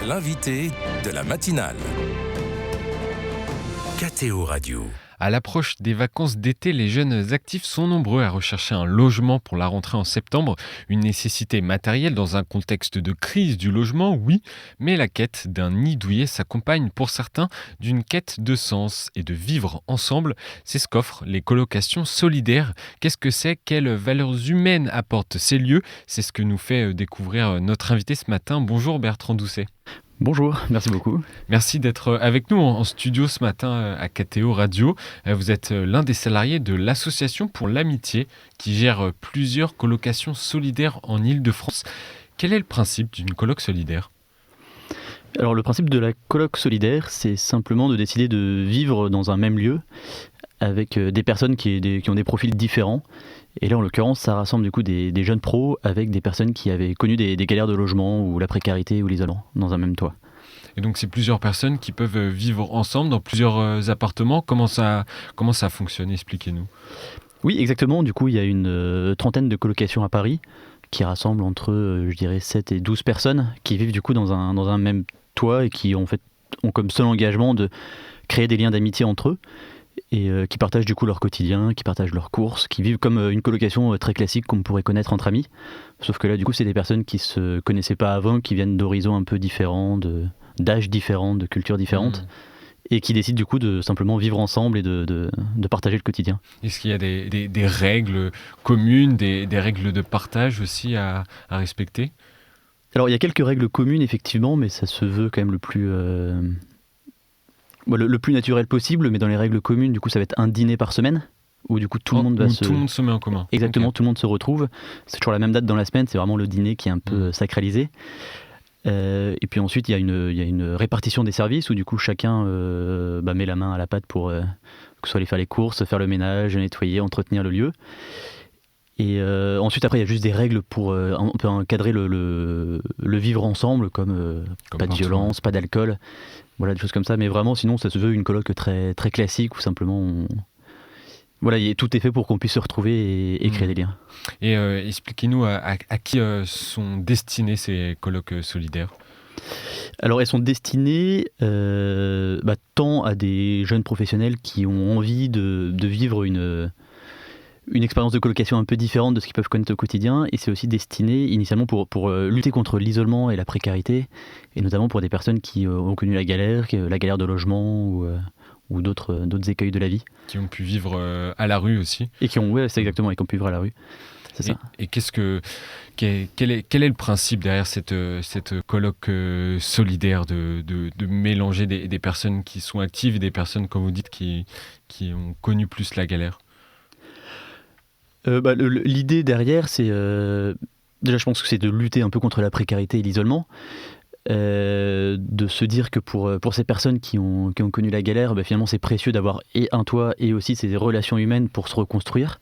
L'invité de la matinale. KTO Radio. À l'approche des vacances d'été, les jeunes actifs sont nombreux à rechercher un logement pour la rentrée en septembre. Une nécessité matérielle dans un contexte de crise du logement, oui, mais la quête d'un nid douillet s'accompagne pour certains d'une quête de sens et de vivre ensemble. C'est ce qu'offrent les colocations solidaires. Qu'est-ce que c'est ? Quelles valeurs humaines apportent ces lieux ? C'est ce que nous fait découvrir notre invité ce matin. Bonjour Bertrand Doucet. Bonjour, merci beaucoup. Merci d'être avec nous en studio ce matin à KTO Radio. Vous êtes l'un des salariés de l'Association pour l'Amitié qui gère plusieurs colocations solidaires en Île-de-France. Quel est le principe d'une coloc solidaire ? Alors le principe de la coloc solidaire, c'est simplement de décider de vivre dans un même lieu avec des personnes qui ont des profils différents. Et là, en l'occurrence, ça rassemble du coup des jeunes pros avec des personnes qui avaient connu des galères de logement ou la précarité ou l'isolement dans un même toit. Et donc, c'est plusieurs personnes qui peuvent vivre ensemble dans plusieurs appartements. Comment ça fonctionne ? Expliquez-nous. Oui, exactement. Du coup, il y a une trentaine de colocations à Paris qui rassemblent entre, 7 et 12 personnes qui vivent du coup dans un même toit et qui ont comme seul engagement de créer des liens d'amitié entre eux. Et qui partagent du coup leur quotidien, qui partagent leurs courses, qui vivent comme une colocation très classique qu'on pourrait connaître entre amis. Sauf que là, du coup, c'est des personnes qui se connaissaient pas avant, qui viennent d'horizons un peu différents, d'âges différents, de cultures différentes, et qui décident du coup de simplement vivre ensemble et de partager le quotidien. Est-ce qu'il y a des règles communes, des règles de partage aussi à respecter ? Alors, il y a quelques règles communes, effectivement, mais ça se veut quand même le plus naturel possible, mais dans les règles communes, du coup, ça va être un dîner par semaine, où du coup tout le monde se met en commun. Exactement, Okay. tout le monde se retrouve. C'est toujours la même date dans la semamme, c'est vraiment le dîner qui est un peu sacralisé. Et puis ensuite, il y a une répartition des services, où du coup chacun met la main à la pâte pour que ce soit aller faire les courses, faire le ménage, nettoyer, entretenir le lieu. Et ensuite, après, il y a juste des règles pour un peu encadrer le vivre ensemble, comme pas de violence, pas d'alcool. Voilà, des choses comme ça, mais vraiment, sinon, ça se veut une coloc très, très classique où simplement, tout est fait pour qu'on puisse se retrouver et créer des liens. Et expliquez-nous à qui sont destinées ces colocs solidaires ? Alors, elles sont destinées tant à des jeunes professionnels qui ont envie de vivre une expérience de colocation un peu différente de ce qu'ils peuvent connaître au quotidien, et c'est aussi destiné initialement pour lutter contre l'isolement et la précarité, et notamment pour des personnes qui ont connu la galère de logement ou d'autres écueils de la vie. Qui ont pu vivre à la rue aussi. Et qui ont pu vivre à la rue. C'est ça. Et quel est le principe derrière cette coloc solidaire de mélanger des personnes qui sont actives et des personnes, comme vous dites, qui ont connu plus la galère ? L'idée derrière, c'est déjà, je pense que c'est de lutter un peu contre la précarité et l'isolement, de se dire que pour ces personnes qui ont connu la galère, finalement c'est précieux d'avoir et un toit et aussi ces relations humaines pour se reconstruire,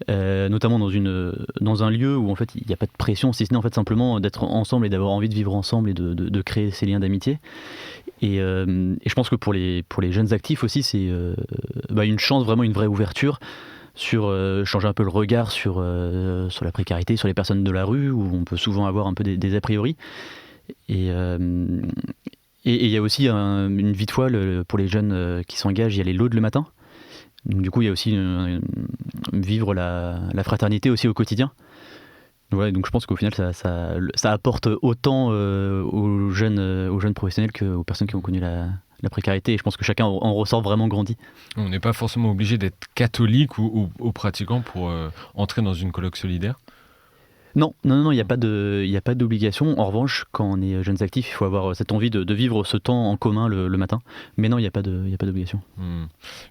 notamment dans un lieu où en fait il n'y a pas de pression, si ce n'est en fait simplement d'être ensemble et d'avoir envie de vivre ensemble et de créer ces liens d'amitié. Et je pense que pour les jeunes actifs aussi, c'est une chance, vraiment une vraie ouverture sur changer un peu le regard sur la précarité, sur les personnes de la rue, où on peut souvent avoir un peu des a priori. Et il y a aussi une vie de foi pour les jeunes qui s'engagent, il y a les laudes le matin. Donc du coup, il y a aussi vivre la fraternité aussi au quotidien. Donc je pense qu'au final, ça apporte autant aux jeunes professionnels qu'aux personnes qui ont connu la précarité, et je pense que chacun en ressort vraiment grandi. On n'est pas forcément obligé d'être catholique ou pratiquant pour entrer dans une coloc solidaire ? Non, il n'y a pas d'obligation. En revanche, quand on est jeunes actifs, il faut avoir cette envie de vivre ce temps en commun le matin. Mais non, il n'y a pas d'obligation.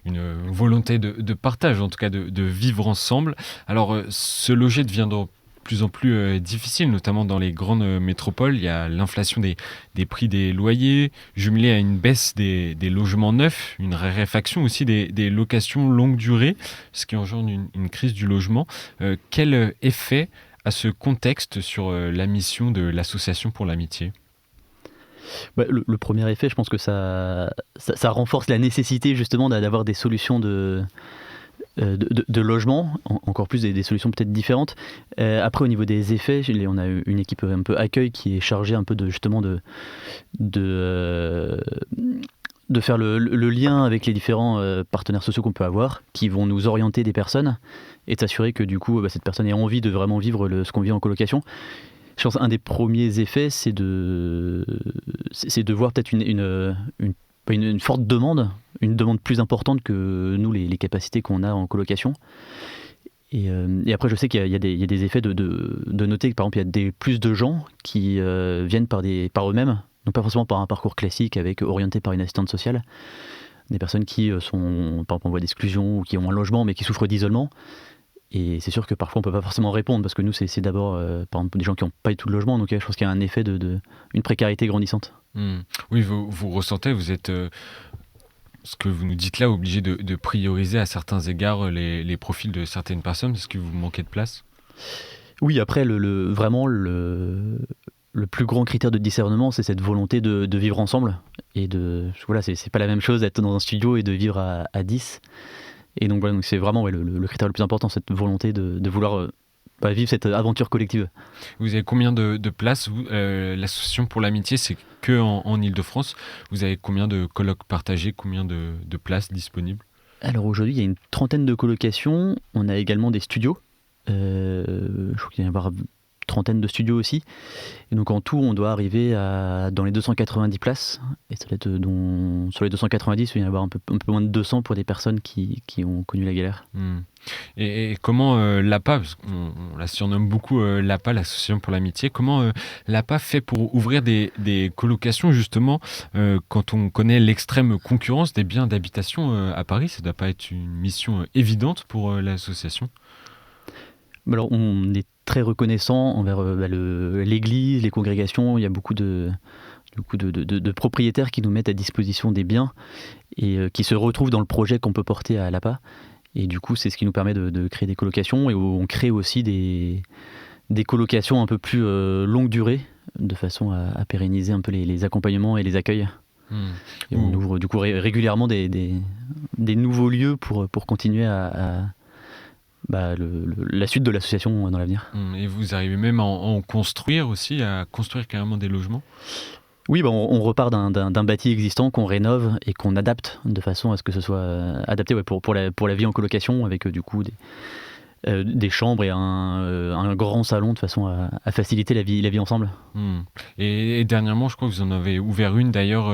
Une volonté de partage, en tout cas de vivre ensemble. Alors, se loger devient de plus en plus difficile, notamment dans les grandes métropoles. Il y a l'inflation des prix des loyers, jumelée à une baisse des logements neufs, une raréfaction aussi des locations longue durée, ce qui engendre une crise du logement. Quel effet a ce contexte sur la mission de l'Association pour l'Amitié ? Le premier effet, je pense que ça renforce la nécessité justement d'avoir des solutions de logement, encore plus des solutions peut-être différentes. Après, au niveau des effets, on a une équipe un peu accueil qui est chargée un peu justement de faire le lien avec les différents partenaires sociaux qu'on peut avoir, qui vont nous orienter des personnes et de s'assurer que du coup cette personne ait envie de vraiment vivre ce qu'on vit en colocation. Je pense qu'un des premiers effets, c'est de voir peut-être une forte demande, une demande plus importante que nous, les capacités qu'on a en colocation. Et après, je sais qu'il y a des effets de noter que par exemple, il y a plus de gens qui viennent par eux-mêmes, donc pas forcément par un parcours classique orienté par une assistante sociale, des personnes qui sont par exemple en voie d'exclusion ou qui ont un logement mais qui souffrent d'isolement. Et c'est sûr que parfois on peut pas forcément répondre parce que nous c'est d'abord par exemple des gens qui n'ont pas du tout de logement, donc je pense qu'il y a un effet une précarité grandissante. Oui, vous ressentez, vous êtes ce que vous nous dites là, obligé de prioriser à certains égards les profils de certaines personnes parce que vous manquez de place. Oui, après vraiment le plus grand critère de discernement, c'est cette volonté de vivre ensemble et voilà, c'est pas la même chose d'être dans un studio et de vivre à 10. Et donc voilà, donc c'est vraiment le critère le plus important, cette volonté de vouloir vivre cette aventure collective. Vous avez combien de places l'association pour l'amitié, c'est que en Ile-de-France. Vous avez combien de colocs partagés, combien de places disponibles? Alors aujourd'hui, il y a une 30aine de colocations. On a également des studios. Je crois qu'il y en a 30aine de studios aussi. Et donc en tout, on doit arriver dans les 290 places. Et ça va être sur les 290, il va y en avoir un peu moins de 200 pour des personnes qui ont connu la galère. Et comment l'APA, parce qu'on la surnomme beaucoup l'APA, l'Association pour l'amitié, comment l'APA fait pour ouvrir des colocations justement quand on connaît l'extrême concurrence des biens d'habitation à Paris? Ça ne doit pas être une mission évidente pour l'association. Alors, on est très reconnaissant envers l'église, les congrégations. Il y a beaucoup de propriétaires qui nous mettent à disposition des biens et qui se retrouvent dans le projet qu'on peut porter à l'APA. Et du coup, c'est ce qui nous permet de créer des colocations et où on crée aussi des colocations un peu plus longue durée, de façon à pérenniser un peu les accompagnements et les accueils. Et on ouvre du coup régulièrement des nouveaux lieux pour continuer la suite de l'association dans l'avenir. Et vous arrivez même à en construire aussi, à construire carrément des logements? Oui, on repart d'un bâti existant qu'on rénove et qu'on adapte de façon à ce que ce soit adapté pour la vie en colocation, avec du coup des chambres et un grand salon de façon à faciliter la vie ensemble. Et dernièrement, je crois que vous en avez ouvert une d'ailleurs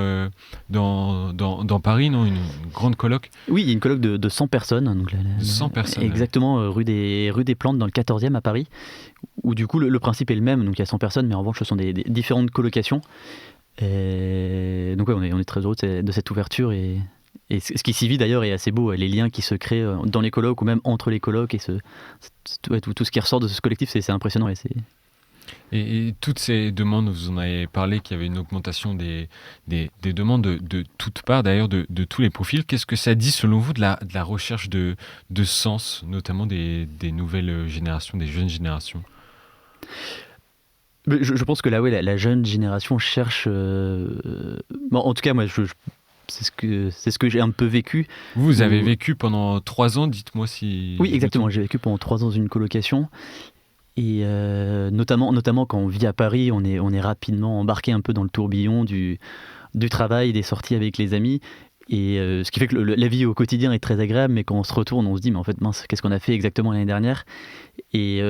dans Paris, non? Une grande coloc? Oui, il y a une coloc de 100 personnes. Donc 100 personnes. Exactement, rue des Plantes dans le 14e à Paris, où du coup le principe est le même, donc il y a 100 personnes, mais en revanche ce sont des différentes colocations. Et donc on est très heureux de cette ouverture et ce qui s'y vit d'ailleurs est assez beau, les liens qui se créent dans les colocs ou même entre les colocs et tout ce qui ressort de ce collectif, c'est impressionnant. Et toutes ces demandes, vous en avez parlé, qu'il y avait une augmentation des demandes de toutes parts, d'ailleurs de tous les profils. Qu'est-ce que ça dit selon vous de la recherche de sens, notamment des nouvelles générations, des jeunes générations? Je pense que la jeune génération cherche... en tout cas, moi, c'est ce que j'ai un peu vécu. Vous avez vécu pendant 3 ans, dites-moi si... Oui, exactement, j'ai vécu pendant 3 ans dans une colocation. Et notamment quand on vit à Paris, on est rapidement embarqué un peu dans le tourbillon du travail, des sorties avec les amis. Et ce qui fait que la vie au quotidien est très agréable, mais quand on se retourne, on se dit mais en fait mince, qu'est-ce qu'on a fait exactement l'année dernière? Et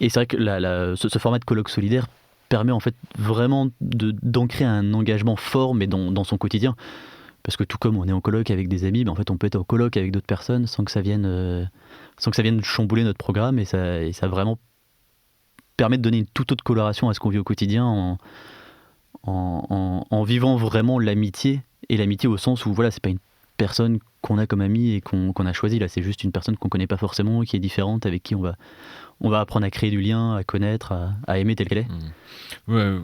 c'est vrai que ce format de colloque solidaire permet en fait vraiment d'ancrer un engagement fort, mais dans son quotidien. Parce que tout comme on est en coloc avec des amis, en fait on peut être en coloc avec d'autres personnes sans que ça vienne chambouler notre programme, et ça vraiment permet de donner une toute autre coloration à ce qu'on vit au quotidien en vivant vraiment l'amitié. Et l'amitié au sens où voilà, c'est pas une personne qu'on a comme amie et qu'on a choisi, là c'est juste une personne qu'on connaît pas forcément, qui est différente, avec qui on va apprendre à créer du lien, à connaître, à aimer telle qu'elle est. Ouais,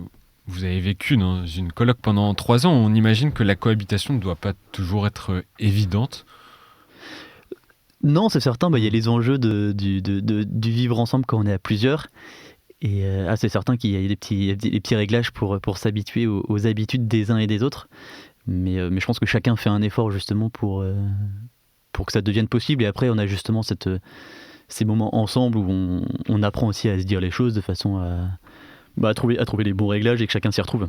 vous avez vécu dans une coloc pendant 3 ans, on imagine que la cohabitation ne doit pas toujours être évidente. Non, c'est certain, il y a les enjeux du vivre ensemble quand on est à plusieurs. Et c'est certain qu'il y a des petits réglages pour s'habituer aux habitudes des uns et des autres. Mais je pense que chacun fait un effort justement pour pour que ça devienne possible. Et après, on a justement ces moments ensemble où on apprend aussi à se dire les choses de façon à trouver les bons réglages et que chacun s'y retrouve.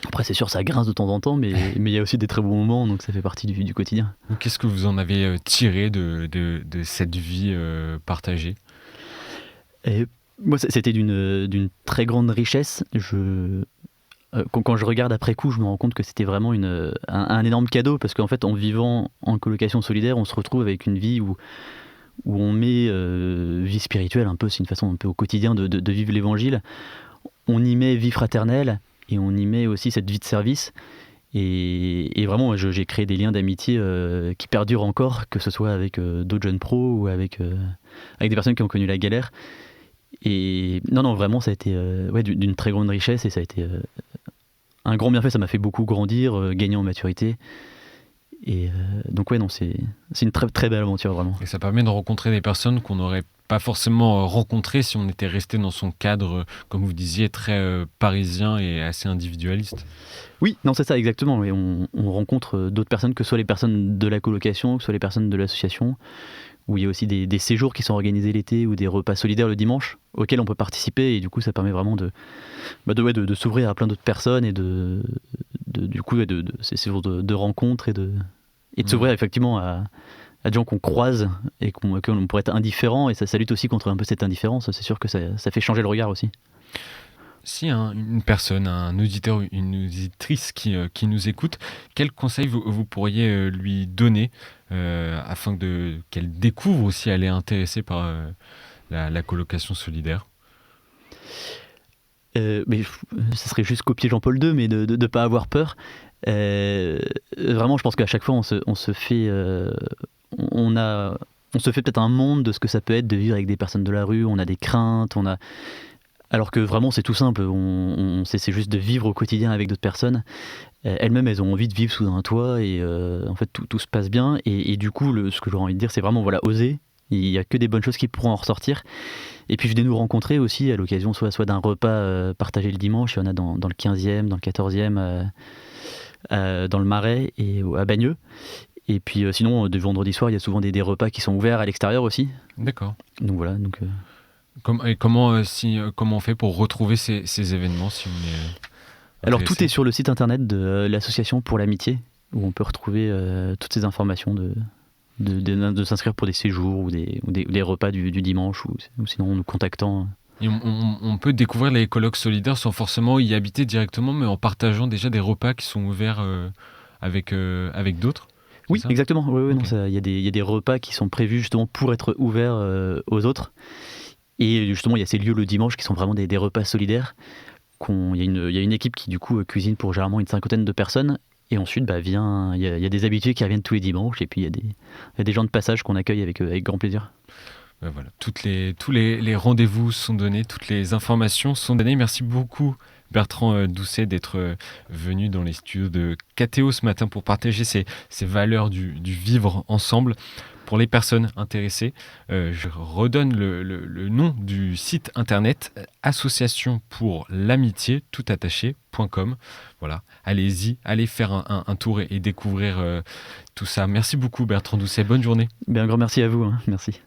Après, c'est sûr, ça grince de temps en temps, mais il y a aussi des très bons moments, donc ça fait partie du quotidien. Qu'est-ce que vous en avez tiré de cette vie partagée ? Et moi, c'était d'une très grande richesse. Quand je regarde après coup, je me rends compte que c'était vraiment un énorme cadeau, parce qu'en fait, en vivant en colocation solidaire, on se retrouve avec une vie où on met vie spirituelle, un peu, c'est une façon un peu au quotidien de vivre l'évangile. On y met vie fraternelle et on y met aussi cette vie de service. Et vraiment, j'ai créé des liens d'amitié qui perdurent encore, que ce soit avec d'autres jeunes pros ou avec des personnes qui ont connu la galère. Et non, vraiment, ça a été d'une très grande richesse et ça a été un grand bienfait. Ça m'a fait beaucoup grandir, gagner en maturité. Et donc non, c'est une très très belle aventure, vraiment. Et ça permet de rencontrer des personnes qu'on n'aurait pas forcément rencontrées si on était resté dans son cadre, comme vous disiez, très parisien et assez individualiste. Oui, non, c'est ça, exactement. Et on rencontre d'autres personnes, que ce soit les personnes de la colocation, que ce soit les personnes de l'association, où il y a aussi des séjours qui sont organisés l'été ou des repas solidaires le dimanche auxquels on peut participer. Et du coup, ça permet vraiment de s'ouvrir à plein d'autres personnes et de ces séjours de rencontres et de s'ouvrir effectivement à des gens qu'on croise et qu'on pourrait être indifférent. Et ça lutte aussi contre un peu cette indifférence. C'est sûr que ça fait changer le regard aussi. Si une personne, un auditeur ou une auditrice qui nous écoute, quel conseil vous pourriez lui donner afin qu'elle découvre aussi, elle est intéressée par la colocation solidaire ? Mais ce serait juste copier Jean-Paul II, mais de ne pas avoir peur. Vraiment, je pense qu'à chaque fois, on se fait peut-être un monde de ce que ça peut être de vivre avec des personnes de la rue. On a des craintes, alors que vraiment c'est tout simple, c'est juste de vivre au quotidien avec d'autres personnes. Elles-mêmes, elles ont envie de vivre sous un toit et en fait tout se passe bien. Et du coup, ce que j'aurais envie de dire, c'est vraiment oser. Il n'y a que des bonnes choses qui pourront en ressortir. Et puis venez nous rencontrer aussi à l'occasion soit d'un repas partagé le dimanche. Il y en a dans le 15e, dans le 14e, dans le Marais et à Bagneux. Et puis sinon, de vendredi soir, il y a souvent des repas qui sont ouverts à l'extérieur aussi. D'accord. Donc voilà. Comment on fait pour retrouver ces événements si on est Alors tout est sur le site internet de l'association pour l'amitié, où on peut retrouver toutes ces informations de s'inscrire pour des séjours ou des repas du dimanche, ou sinon en nous contactant. Et on peut découvrir les colloques solidaires sans forcément y habiter directement, mais en partageant déjà des repas qui sont ouverts avec d'autres. Oui, exactement. Oui, okay. Il y a des repas qui sont prévus justement pour être ouverts aux autres. Et justement, il y a ces lieux le dimanche qui sont vraiment des repas solidaires. Il y a une équipe qui du coup cuisine pour généralement une 50aine de personnes. Et ensuite, il y a des habitués qui reviennent tous les dimanches. Et puis, il y a des gens de passage qu'on accueille avec grand plaisir. Voilà, tous les rendez-vous sont donnés, toutes les informations sont données. Merci beaucoup Bertrand Doucet d'être venu dans les studios de KTO ce matin pour partager ces valeurs du vivre ensemble. Pour les personnes intéressées, je redonne le nom du site internet associationpourlamitié toutattaché.com. Voilà, allez-y, allez faire un tour et découvrir tout ça. Merci beaucoup Bertrand Doucet, bonne journée. Un grand merci à vous, merci.